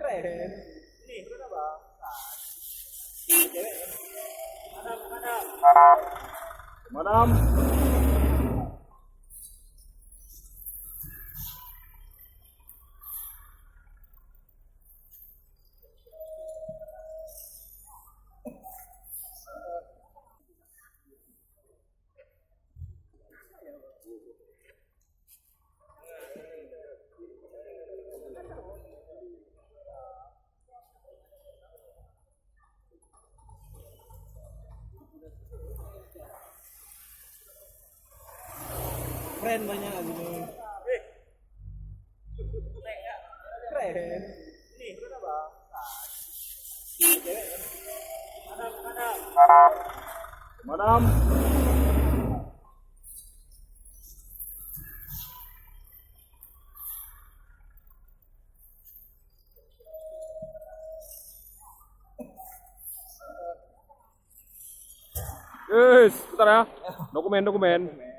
Keren. Nih, keren bang. Cewek. Madam. Keren banyak gitu. Keren. Nih, keren bang. Cewek. Madam. Yes, bentar ya. Dokumen.